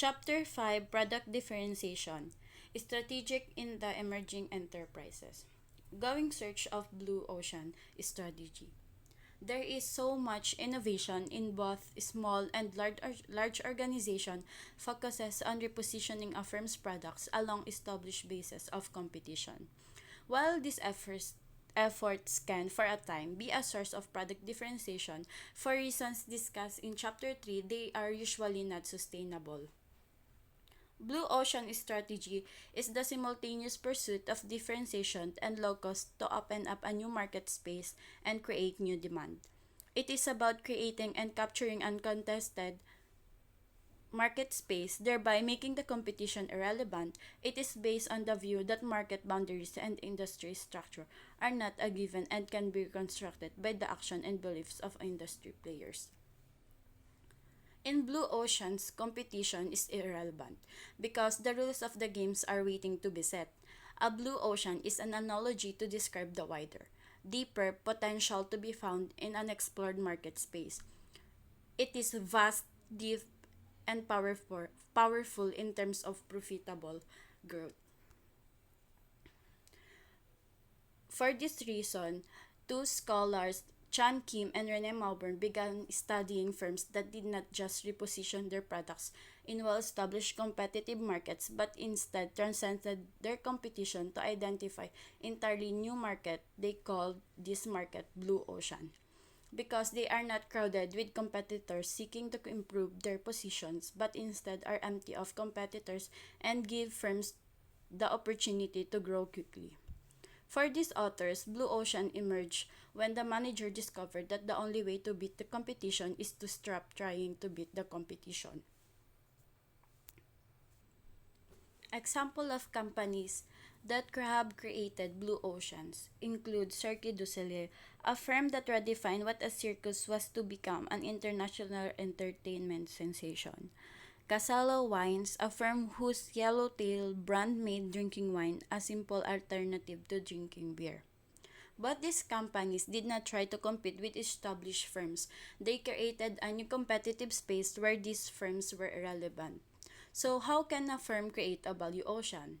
Chapter 5, Product Differentiation, Strategic in the Emerging Enterprises. Going search of blue ocean strategy. There is so much innovation in both small and large organization focuses on repositioning a firm's products along established bases of competition. While these efforts can, for a time, be a source of product differentiation, for reasons discussed in Chapter 3, they are usually not sustainable. Blue ocean strategy is the simultaneous pursuit of differentiation and low cost to open up a new market space and create new demand. It is about creating and capturing uncontested market space, thereby making the competition irrelevant. It is based on the view that market boundaries and industry structure are not a given and can be reconstructed by the action and beliefs of industry players. In blue oceans, competition is irrelevant because the rules of the games are waiting to be set. A blue ocean is an analogy to describe the wider, deeper potential to be found in an explored market space. It is vast, deep, and powerful in terms of profitable growth. For this reason, two scholars, Chan Kim and Rene Malburn, began studying firms that did not just reposition their products in well established competitive markets but instead transcended their competition to identify entirely new market. They called this market blue ocean because they are not crowded with competitors seeking to improve their positions but instead are empty of competitors and give firms the opportunity to grow quickly. For these authors, blue ocean emerged when the manager discovered that the only way to beat the competition is to stop trying to beat the competition. Example of companies that have created blue oceans include Cirque du Soleil, a firm that redefined what a circus was to become an international entertainment sensation. Casalo Wines, a firm whose Yellowtail brand made drinking wine a simple alternative to drinking beer. But these companies did not try to compete with established firms. They created a new competitive space where these firms were irrelevant. So, how can a firm create a value ocean?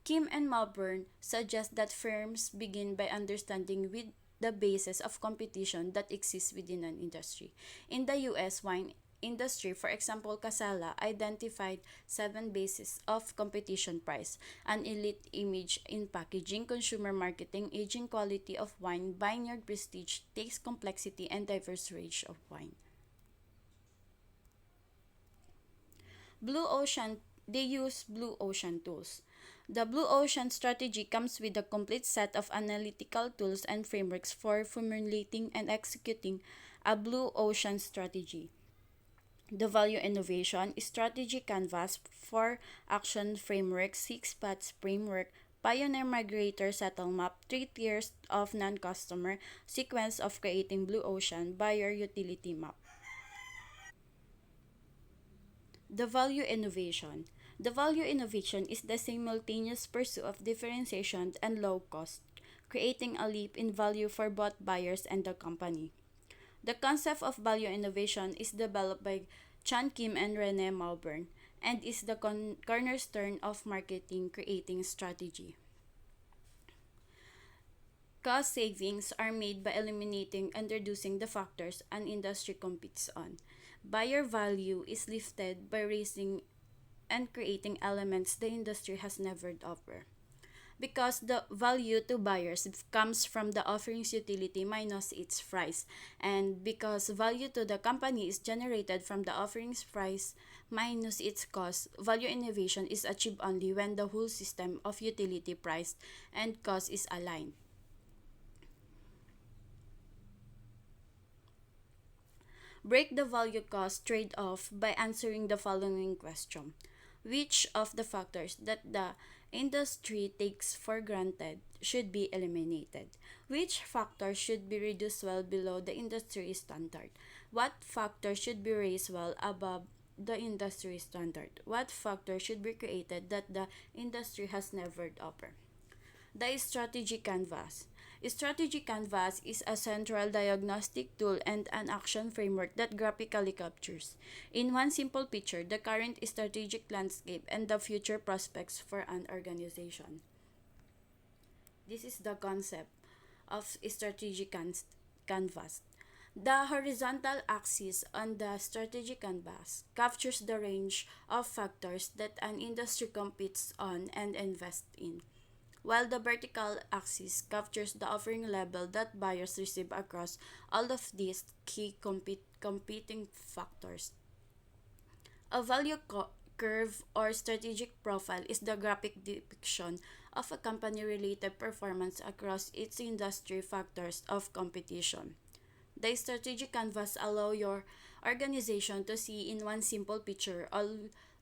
Kim and Malburn suggest that firms begin by understanding with the basis of competition that exists within an industry. In the US wine industry, for example, Casala identified seven bases of competition: price, an elite image in packaging, consumer marketing, aging quality of wine, vineyard prestige, taste complexity, and diverse range of wine. Blue Ocean, they use Blue Ocean tools. The Blue Ocean strategy comes with a complete set of analytical tools and frameworks for formulating and executing a Blue Ocean strategy. The Value Innovation Strategy Canvas for Action Framework, 6 Paths Framework, Pioneer Migrator Settle Map, 3 Tiers of Non-Customer, Sequence of Creating Blue Ocean, Buyer Utility Map. The value innovation. The value innovation is the simultaneous pursuit of differentiation and low cost, creating a leap in value for both buyers and the company. The concept of value innovation is developed by Chan Kim and Rene Malburn and is the cornerstone of marketing creating strategy. Cost savings are made by eliminating and reducing the factors an industry competes on. Buyer value is lifted by raising and creating elements the industry has never offered. Because the value to buyers comes from the offering's utility minus its price, and because value to the company is generated from the offering's price minus its cost, value innovation is achieved only when the whole system of utility, price, and cost is aligned. Break the value cost trade off by answering the following question: which of the factors that the industry takes for granted should be eliminated? Which factors should be reduced well below the industry standard? What factors should be raised well above the industry standard? What factors should be created that the industry has never offered? The strategy canvas. Strategy Canvas is a central diagnostic tool and an action framework that graphically captures, in one simple picture, the current strategic landscape and the future prospects for an organization. This is the concept of canvas. The horizontal axis on the strategy canvas captures the range of factors that an industry competes on and invests in, while the vertical axis captures the offering level that buyers receive across all of these key competing factors. A curve or strategic profile is the graphic depiction of a company related performance across its industry factors of competition. The strategic canvas allow your organization to see in one simple picture all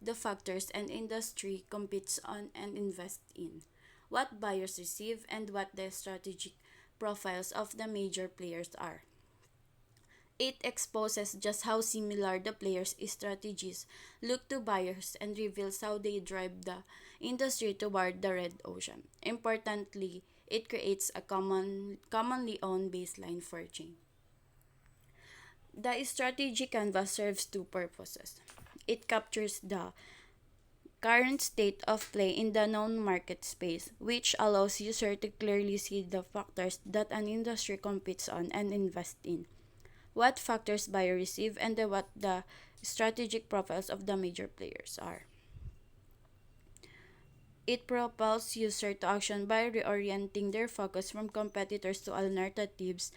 the factors an industry competes on and invests in, what buyers receive, and what the strategic profiles of the major players are. It exposes just how similar the players' strategies look to buyers and reveals how they drive the industry toward the red ocean. Importantly, it creates a commonly owned baseline for change. The strategy canvas serves two purposes. It captures the current state of play in the known market space, which allows users to clearly see the factors that an industry competes on and invest in, what factors buyers receive, and what the strategic profiles of the major players are. It propels users to action by reorienting their focus from competitors to alternatives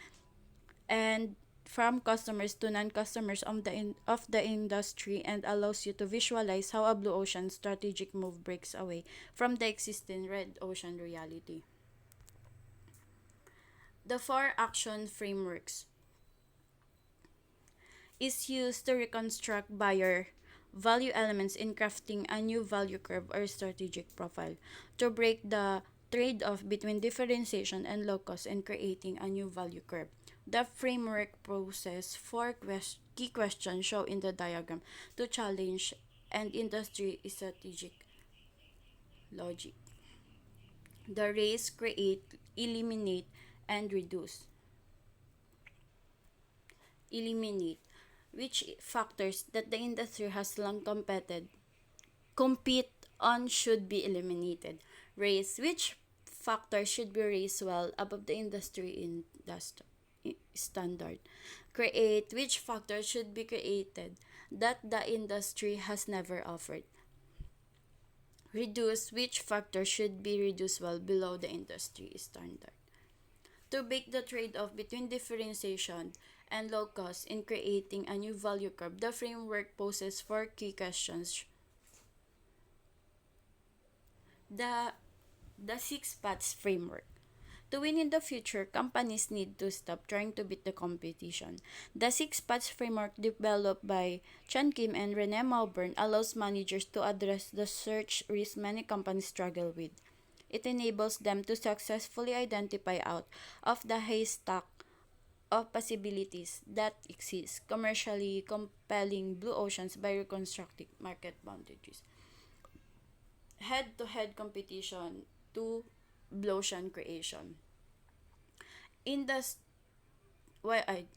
and from customers to non-customers of the industry, and allows you to visualize how a blue ocean strategic move breaks away from the existing red ocean reality. The four action frameworks is used to reconstruct buyer value elements in crafting a new value curve or strategic profile, to break the trade-off between differentiation and low cost and creating a new value curve. The framework process four key questions shown in the diagram to challenge and industry strategic logic. The raise, create, eliminate, and reduce. Eliminate which factors that the industry has long compete on should be eliminated. Raise which factors should be raised well above the standard. Create which factors should be created that the industry has never offered. Reduce which factors should be reduced well below the industry standard. To make the trade-off between differentiation and low cost in creating a new value curve, the framework poses four key questions. The, the six paths framework. To win in the future, companies need to stop trying to beat the competition. The six paths framework developed by Chan Kim and Rene Malburn allows managers to address the search risk many companies struggle with. It enables them to successfully identify out of the haystack of possibilities that exist, commercially compelling blue oceans by reconstructing market boundaries. Head-to-head competition to blue ocean creation. In the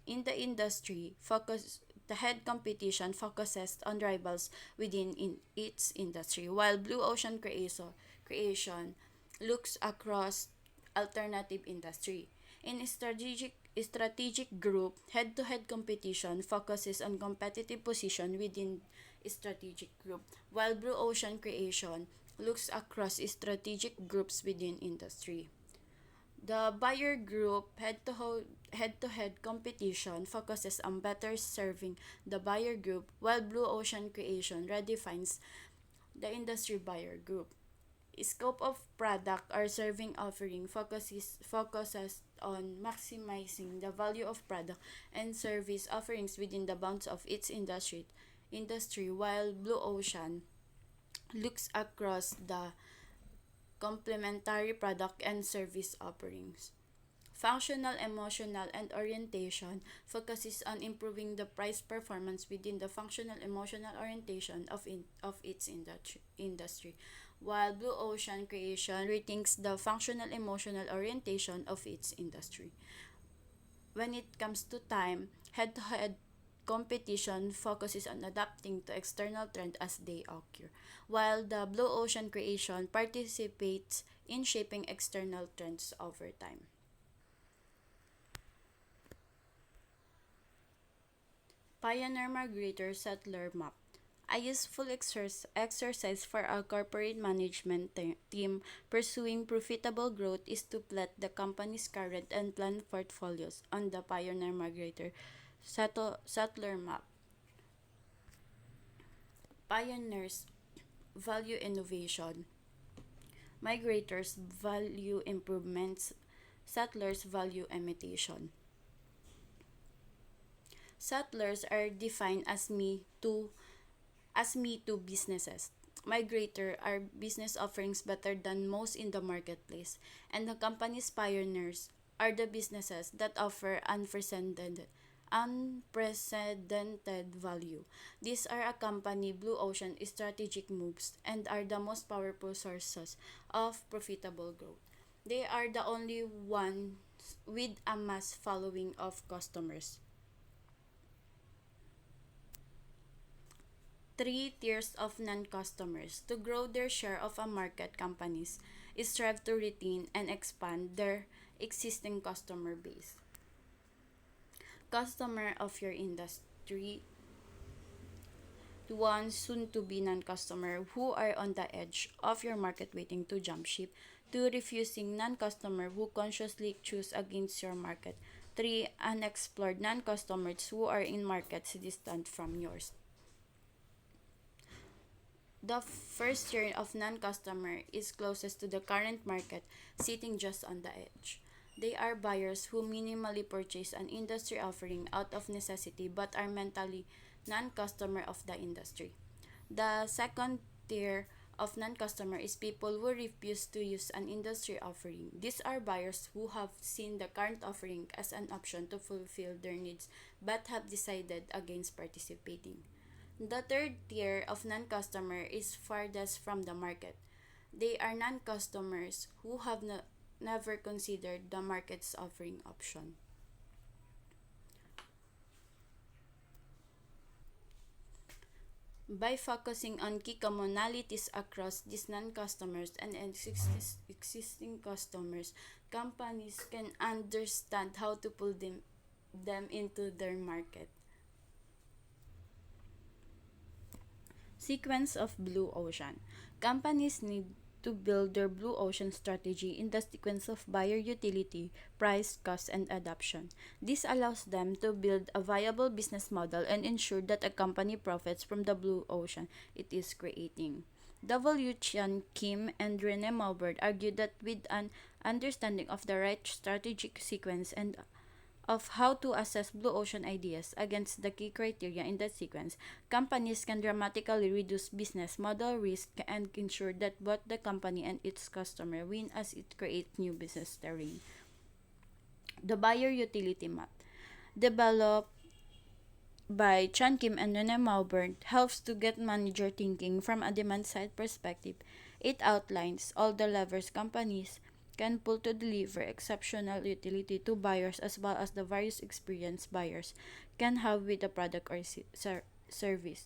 in the industry, focus the head competition focuses on rivals within its industry, while blue ocean creation looks across alternative industry. In strategic group, head-to-head competition focuses on competitive position within strategic group, while blue ocean creation looks across strategic groups within industry. The buyer group head-to-head competition focuses on better serving the buyer group, while blue ocean creation redefines the industry buyer group. Scope of product or serving offering focuses on maximizing the value of product and service offerings within the bounds of its industry, while blue ocean looks across the complementary product and service offerings. Functional, emotional, and orientation focuses on improving the price performance within the functional, emotional orientation of its industry, while Blue Ocean Creation rethinks the functional, emotional orientation of its industry. When it comes to time, head-to-head competition focuses on adapting to external trends as they occur, while the Blue Ocean Creation participates in shaping external trends over time. Pioneer Migrator Settler Map, a useful exercise for a corporate management team pursuing profitable growth, is to plot the company's current and planned portfolios on the Pioneer Migrator Settler Map. Pioneers value innovation, migrators value improvements, settlers value imitation. Settlers are defined as me too businesses. Migrator are business offerings better than most in the marketplace, and the company's pioneers are the businesses that offer unprecedented value. These are accompany Blue Ocean strategic moves and are the most powerful sources of profitable growth. They are the only ones with a mass following of customers. Three tiers of non-customers. To grow their share of a market, companies strive to retain and expand their existing customer base. Customer of your industry, one soon to be non-customer who are on the edge of your market waiting to jump ship. Two, refusing non-customer who consciously choose against your market. Three, unexplored non-customers who are in markets distant from yours. The first tier of non-customer is closest to the current market, sitting just on the edge. They are buyers who minimally purchase an industry offering out of necessity but are mentally non-customer of the industry. The second tier of non-customer is people who refuse to use an industry offering. These are buyers who have seen the current offering as an option to fulfill their needs but have decided against participating. The third tier of non-customer is farthest from the market. They are non-customers who have never considered the market's offering option. By focusing on key commonalities across these non-customers and existing customers, companies can understand how to pull them into their market. Sequence of Blue Ocean. Companies need to build their Blue Ocean strategy in the sequence of buyer utility, price, cost, and adoption. This allows them to build a viable business model and ensure that a company profits from the Blue Ocean it is creating. W. Chan Kim and Rene Maubert argued that with an understanding of the right strategic sequence and of how to assess blue ocean ideas against the key criteria in that sequence, companies can dramatically reduce business model risk and ensure that both the company and its customer win as it creates new business terrain. The buyer utility map, developed by Chan Kim and Rene Maubert, helps to get manager thinking from a demand side perspective. It outlines all the levers companies can pull to deliver exceptional utility to buyers as well as the various experience buyers can have with the product or service.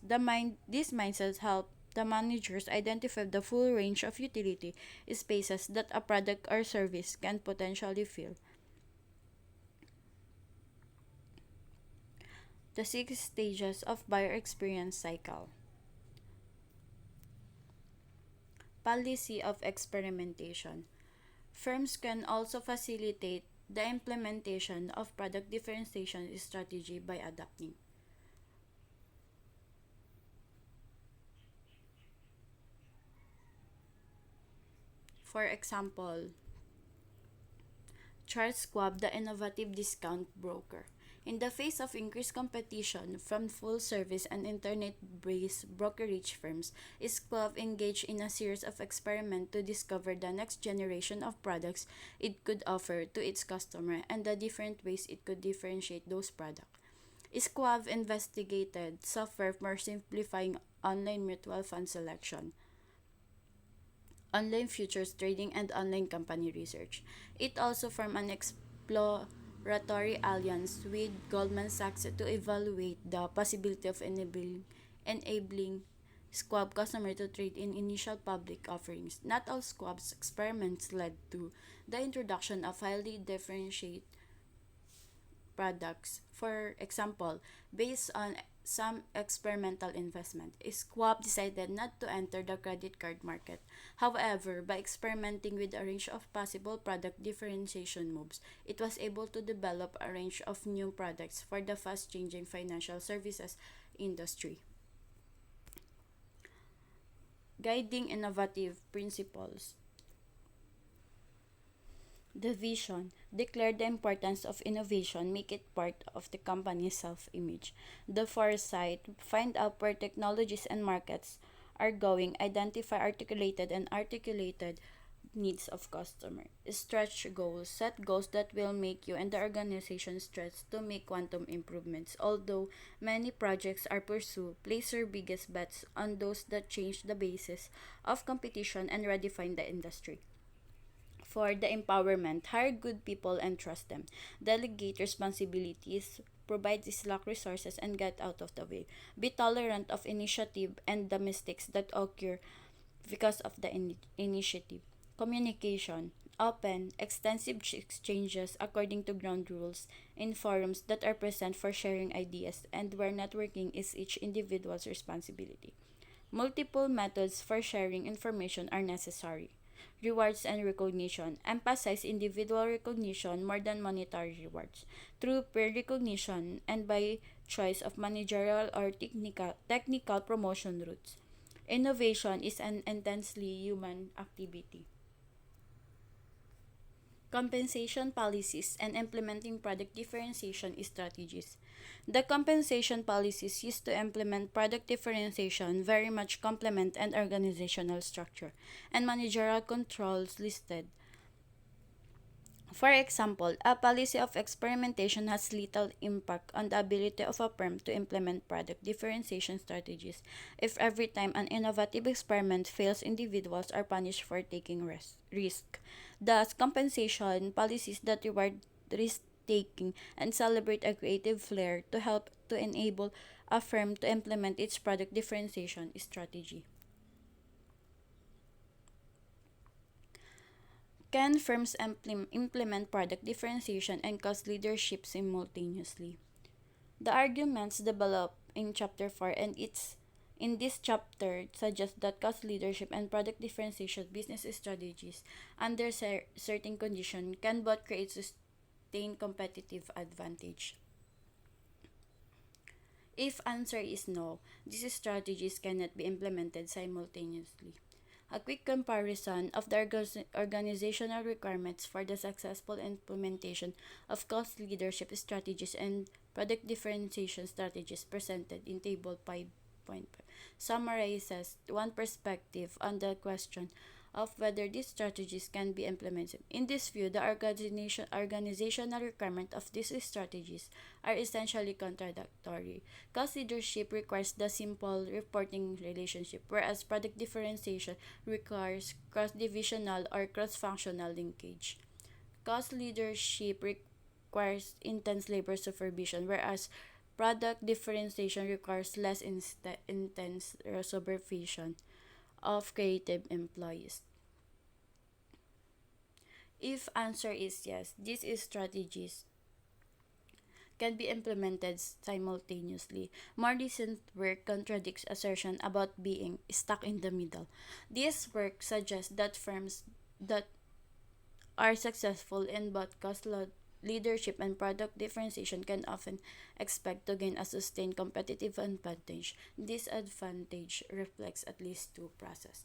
These mindsets help the managers identify the full range of utility spaces that a product or service can potentially fill. The 6 stages of buyer experience cycle. Policy of experimentation. Firms can also facilitate the implementation of product differentiation strategy by adapting. For example, Charles Schwab, the innovative discount broker. In the face of increased competition from full-service and internet-based brokerage firms, Squab engaged in a series of experiments to discover the next generation of products it could offer to its customer and the different ways it could differentiate those products. Squab investigated software for simplifying online mutual fund selection, online futures trading, and online company research. It also formed an exploratory alliance with Goldman Sachs to evaluate the possibility of enabling Squab customer to trade in initial public offerings. Not all Squab's experiments led to the introduction of highly differentiated products. For example, based on some experimental investment, Schwab decided not to enter the credit card market. However, by experimenting with a range of possible product differentiation moves, it was able to develop a range of new products for the fast-changing financial services industry. Guiding innovative principles. The vision declared the importance of innovation, make it part of the company's self-image. The foresight find out where technologies and markets are going, identify articulated needs of customer. Stretch goals, set goals that will make you and the organization stretch to make quantum improvements. Although many projects are pursued, place your biggest bets on those that change the basis of competition and redefine the industry. For the empowerment, hire good people and trust them. Delegate responsibilities, provide slack resources, and get out of the way. Be tolerant of initiative and the mistakes that occur because of the initiative. Communication. Open, extensive exchanges according to ground rules in forums that are present for sharing ideas and where networking is each individual's responsibility. Multiple methods for sharing information are necessary. Rewards and recognition. Emphasize individual recognition more than monetary rewards. Through peer recognition and by choice of managerial or technical promotion routes. Innovation is an intensely human activity. Compensation policies and implementing product differentiation strategies. The compensation policies used to implement product differentiation very much complement an organizational structure and managerial controls listed. For example, a policy of experimentation has little impact on the ability of a firm to implement product differentiation strategies if every time an innovative experiment fails, individuals are punished for taking risk. Thus, compensation policies that reward risk taking and celebrate a creative flair to help to enable a firm to implement its product differentiation strategy. Can firms implement product differentiation and cost leadership simultaneously? The arguments developed in Chapter 4 and its in this chapter suggest that cost leadership and product differentiation business strategies under certain conditions can both create sustained competitive advantage. If answer is no, these strategies cannot be implemented simultaneously. A quick comparison of the organizational requirements for the successful implementation of cost leadership strategies and product differentiation strategies presented in Table 5.5 summarizes one perspective on the question of whether these strategies can be implemented. In this view, the organizational requirements of these strategies are essentially contradictory. Cost leadership requires the simple reporting relationship, whereas product differentiation requires cross-divisional or cross-functional linkage. Cost leadership requires intense labor supervision, whereas product differentiation requires less intense supervision of creative employees. If answer is yes, these strategies can be implemented simultaneously. More recent work contradicts assertion about being stuck in the middle. This work suggests that firms that are successful in both leadership and product differentiation can often expect to gain a sustained competitive advantage. This advantage reflects at least two processes.